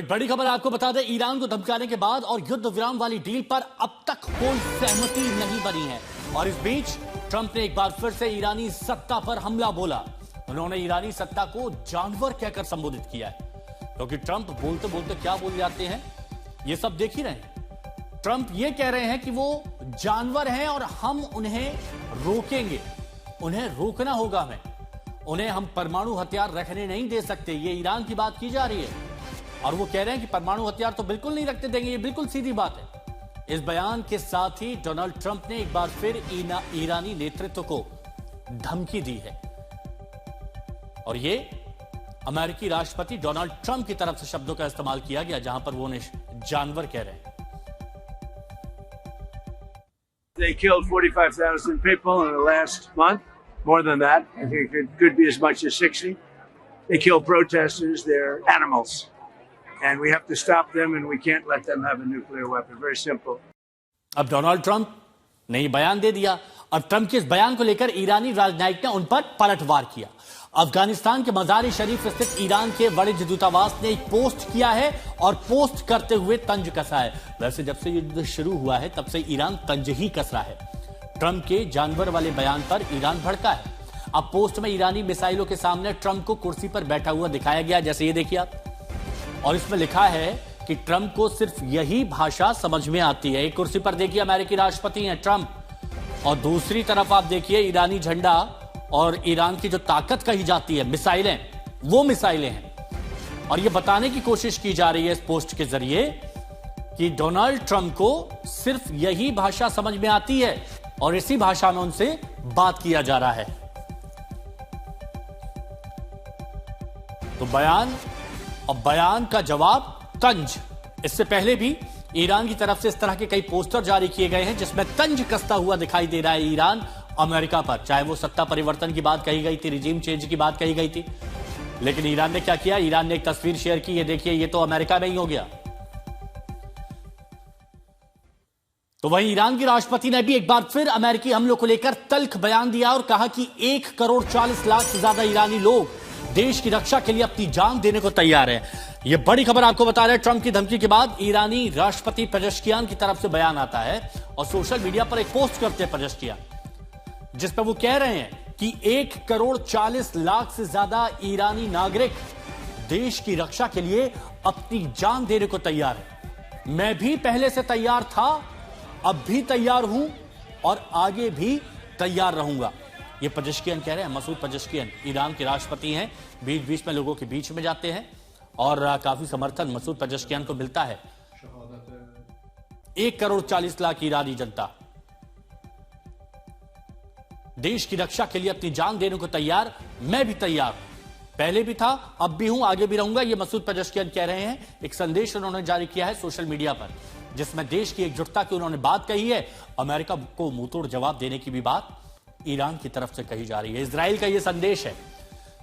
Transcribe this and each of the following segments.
बड़ी खबर आपको बता दें, ईरान को धमकाने के बाद और युद्ध विराम वाली डील पर अब तक कोई सहमति नहीं बनी है। और इस बीच ट्रंप ने एक बार फिर से ईरानी सत्ता पर हमला बोला। उन्होंने ईरानी सत्ता को जानवर कहकर संबोधित किया है, क्योंकि ट्रंप बोलते बोलते क्या बोल जाते हैं ये सब देख ही रहे हैं। ट्रंप ये कह रहे हैं कि वो जानवर हैं और हम उन्हें रोकेंगे, उन्हें रोकना होगा हमें, उन्हें हम परमाणु हथियार रखने नहीं दे सकते। ये ईरान की बात की जा रही है और वो कह रहे हैं कि परमाणु हथियार तो बिल्कुल नहीं रखते देंगे। ये बिल्कुल सीधी बात है। इस बयान के साथ ही डोनाल्ड ट्रंप ने एक बार फिर ईरानी नेतृत्व को धमकी दी है और ये अमेरिकी राष्ट्रपति डोनाल्ड ट्रंप की तरफ से शब्दों का इस्तेमाल किया गया, जहां पर वो उन्हें जानवर कह रहे हैं। They killed 45,000 people in the last month, more than that. I think it could be as much as 60. They kill protesters, they're animals. And we have to stop them and we can't let them have a nuclear weapon. Very simple. अब Donald Trump ने ये बयान दे दिया। अब Trump के इस बयान को लेकर ईरानी राजनयिक ने उन पर पलटवार किया। अफगानिस्तान के मज़ार-ए शरीफ स्थित ईरान के वाणिज्य दूतावास ने एक पोस्ट किया है और पोस्ट करते हुए तंज कसा है। वैसे जब से युद्ध शुरू हुआ है तब से ईरान तंज ही कस रहा है। ट्रंप के जानवर वाले बयान पर ईरान भड़का है। अब पोस्ट में ईरानी मिसाइलों के सामने ट्रंप को कुर्सी पर बैठा हुआ दिखाया गया, जैसे ये देखिए आप, और इसमें लिखा है कि ट्रंप को सिर्फ यही भाषा समझ में आती है। एक कुर्सी पर देखिए अमेरिकी राष्ट्रपति हैं ट्रंप, और दूसरी तरफ आप देखिए ईरानी झंडा और ईरान की जो ताकत कही जाती है मिसाइलें, वो मिसाइलें हैं। और ये बताने की कोशिश की जा रही है इस पोस्ट के जरिए कि डोनाल्ड ट्रंप को सिर्फ यही भाषा समझ में आती है और इसी भाषा में उनसे बात किया जा रहा है। तो बयान और बयान का जवाब तंज। इससे पहले भी ईरान की तरफ से इस तरह के कई पोस्टर जारी किए गए हैं जिसमें तंज कसता हुआ दिखाई दे रहा है ईरान अमेरिका पर, चाहे वो सत्ता परिवर्तन की बात कही गई थी, रिजीम चेंज की बात कही गई थी। लेकिन ईरान ने क्या किया? ईरान ने एक तस्वीर शेयर की, ये देखिए, ये तो अमेरिका में ही हो गया। तो वहीं ईरान के राष्ट्रपति ने भी एक बार फिर अमेरिकी हमलों को लेकर तल्ख बयान दिया और कहा कि 1,40,00,000 से ज्यादा ईरानी लोग देश की रक्षा के लिए अपनी जान देने को तैयार हैं। यह बड़ी खबर आपको बता रहे हैं। ट्रंप की धमकी के बाद ईरानी राष्ट्रपति पेजेश्कियान की तरफ से बयान आता है और सोशल मीडिया पर एक पोस्ट करते हैं पेजेश्कियान, जिस पर वो कह रहे हैं कि 1,40,00,000 से ज्यादा ईरानी नागरिक देश की रक्षा के लिए अपनी जान देने को तैयार है। मैं भी पहले से तैयार था, अब भी तैयार हूं और आगे भी तैयार रहूंगा। ये पेजेश्कियान कह रहे हैं। मसूद पेजेश्कियान ईरान के राष्ट्रपति हैं, बीच बीच में लोगों के बीच में जाते हैं और काफी समर्थन मसूद पेजेश्कियान को मिलता है। 1,40,00,000 ईरानी जनता देश की रक्षा के लिए अपनी जान देने को तैयार। मैं भी तैयार हूं, पहले भी था, अब भी हूं, आगे भी रहूंगा। ये मसूद पेजेश्कियान कह रहे हैं। एक संदेश उन्होंने जारी किया है सोशल मीडिया पर, जिसमें देश की एकजुटता की उन्होंने बात कही है। अमेरिका को मुंहतोड़ जवाब देने की भी बात ईरान की तरफ से कही जा रही है। इजराइल का यह संदेश है।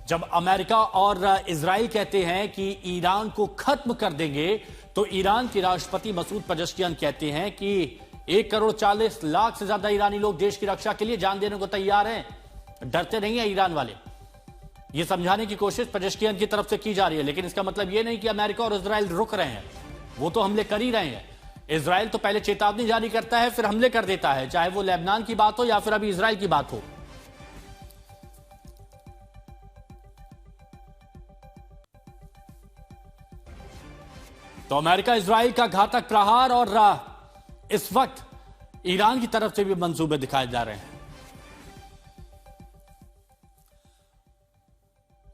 जब अमेरिका और इजराइल कहते हैं कि ईरान को खत्म कर देंगे, तो ईरान के राष्ट्रपति मसूद पेजेश्कियान कहते हैं कि 1,40,00,000 से ज्यादा ईरानी लोग देश की रक्षा के लिए जान देने को तैयार हैं, डरते नहीं है ईरान वाले। यह समझाने की कोशिश पेजेश्कियान की तरफ से की जा रही है। लेकिन इसका मतलब यह नहीं कि अमेरिका और इजराइल रुक रहे हैं, वो तो हमले कर ही रहे हैं। इजराइल तो पहले चेतावनी जारी करता है, फिर हमले कर देता है, चाहे वो लेबनान की बात हो या फिर अभी इजराइल की बात हो। तो अमेरिका इजराइल का घातक प्रहार और इस वक्त ईरान की तरफ से भी मंसूबे दिखाए जा रहे हैं।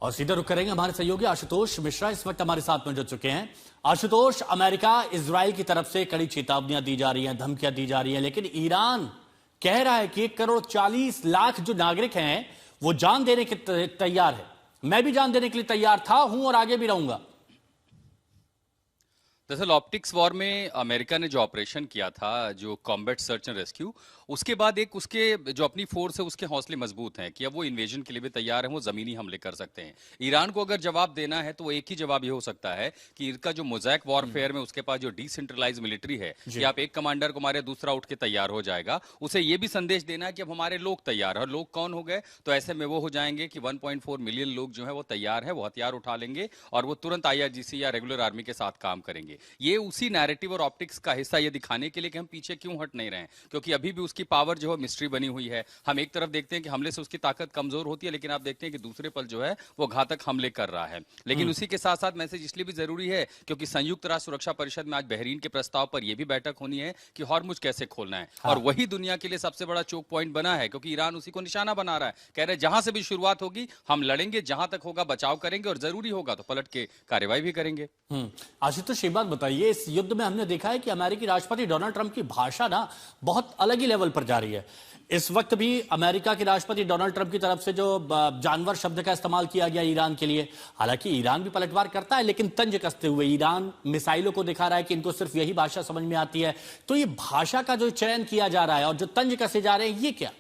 और सीधे रुक करेंगे हमारे सहयोगी आशुतोष मिश्रा, इस वक्त हमारे साथ में जुड़ चुके हैं। आशुतोष, अमेरिका इजराइल की तरफ से कड़ी चेतावनियां दी जा रही हैं, धमकियां दी जा रही हैं, लेकिन ईरान कह रहा है कि 1,40,00,000 जो नागरिक हैं वो जान देने के तैयार है। मैं भी जान देने के लिए तैयार था, हूं और आगे भी रहूंगा। दरअसल ऑप्टिक्स वॉर में अमेरिका ने जो ऑपरेशन किया था, जो कॉम्बैट सर्च एंड रेस्क्यू, उसके बाद एक उसके जो अपनी फोर्स है उसके हौसले मजबूत हैं कि अब वो इन्वेजन के लिए भी तैयार हैं, वो जमीनी हमले कर सकते हैं। ईरान को अगर जवाब देना है तो वो एक ही जवाब ये हो सकता है कि इनका जो मोज़ैक वॉरफेयर में उसके पास जो डिसेंट्रलाइज मिलिट्री है कि आप एक कमांडर को मारे दूसरा उठ के तैयार हो जाएगा, उसे ये भी संदेश देना है कि अब हमारे लोग तैयार है। और लोग कौन हो गए? तो ऐसे में वो हो जाएंगे कि 1.4 मिलियन लोग जो है वो तैयार है, वो हथियार उठा लेंगे और वो तुरंत IRGC या रेगुलर आर्मी के साथ काम करेंगे। ये उसी नैरेटिव और ऑप्टिक्स का हिस्सा, ये दिखाने के लिए कि हम पीछे क्यों हट नहीं रहे हैं, क्योंकि अभी भी उसकी पावर जो है मिस्ट्री बनी हुई है। हम एक तरफ देखते हैं कि हमले से उसकी ताकत कमजोर होती है, लेकिन आप देखते हैं कि दूसरे पल जो है वो घातक हमले कर रहा है। लेकिन उसी के साथ साथ मैसेज इसलिए भी जरूरी है क्योंकि संयुक्त राष्ट्र सुरक्षा परिषद में आज बहरीन के प्रस्ताव पर यह भी बैठक होनी है कि हॉर्मुज कैसे खोलना है। और वही दुनिया के लिए सबसे बड़ा चोक पॉइंट बना है, क्योंकि ईरान उसी को निशाना बना रहा है। कह रहे जहां से भी शुरुआत होगी हम लड़ेंगे, जहां तक होगा बचाव करेंगे और जरूरी होगा तो पलट के कार्रवाई भी करेंगे। आशुतोष, एक बात बताइए, इस युद्ध में हमने देखा है कि अमेरिकी राष्ट्रपति डोनाल्ड ट्रंप की भाषा ना बहुत अलग ही लेवल पर जा रही है। इस वक्त भी अमेरिका के राष्ट्रपति डोनाल्ड ट्रंप की तरफ से जो जानवर शब्द का इस्तेमाल किया गया ईरान के लिए, हालांकि ईरान भी पलटवार करता है लेकिन तंज कसते हुए ईरान मिसाइलों को दिखा रहा है कि इनको सिर्फ यही भाषा समझ में आती है। तो ये भाषा का जो चयन किया जा रहा है और जो तंज कसे जा रहे हैं, ये क्या?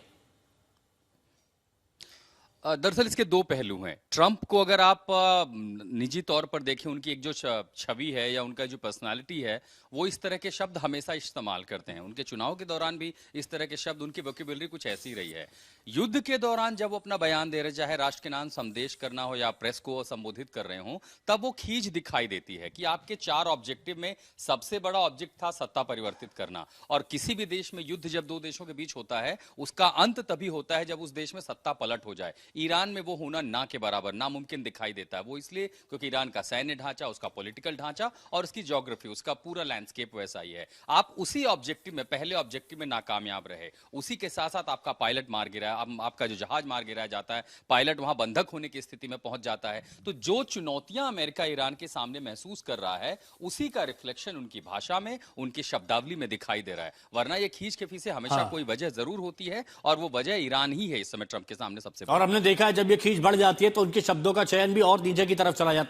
दरअसल इसके दो पहलू हैं। ट्रंप को अगर आप निजी तौर पर देखें, उनकी एक जो छवि है या उनका जो पर्सनालिटी है, वो इस तरह के शब्द हमेशा इस्तेमाल करते हैं। उनके चुनाव के दौरान भी इस तरह के शब्द, उनकी वोकैबुलरी कुछ ऐसी रही है। युद्ध के दौरान जब वो अपना बयान दे रहे, चाहे राष्ट्र के नाम संदेश करना हो या प्रेस को संबोधित कर रहे हो, तब वो खींच दिखाई देती है कि आपके 4 ऑब्जेक्टिव में सबसे बड़ा ऑब्जेक्ट था सत्ता परिवर्तित करना। और किसी भी देश में युद्ध जब 2 देशों के बीच होता है, उसका अंत तभी होता है जब उस देश में सत्ता पलट हो जाए। ईरान में वो होना ना के बराबर, नामुमकिन दिखाई देता है। वो इसलिए क्योंकि ईरान का सैन्य ढांचा, उसका पॉलिटिकल ढांचा और उसकी ज्योग्राफी, उसका पूरा लैंडस्केप वैसा ही है। आप उसी ऑब्जेक्टिव में, पहले ऑब्जेक्टिव में नाकामयाब रहे, उसी के साथ साथ आपका पायलट मार गिरा, आपका जो जहाज मार गिराया जाता है, पायलट वहां बंधक होने की स्थिति में पहुंच जाता है। तो जो चुनौतियां अमेरिका ईरान के सामने महसूस कर रहा है, उसी का रिफ्लेक्शन उनकी भाषा में, उनकी शब्दावली में दिखाई दे रहा है। वरना ये खींच के पीछे हमेशा कोई वजह जरूर होती है और वो वजह ईरान ही है इस समय ट्रंप के सामने सबसे। और हमने देखा है जब ये खींच बढ़ जाती है तो उनके शब्दों का चयन भी और नीचे की तरफ चला जाता है।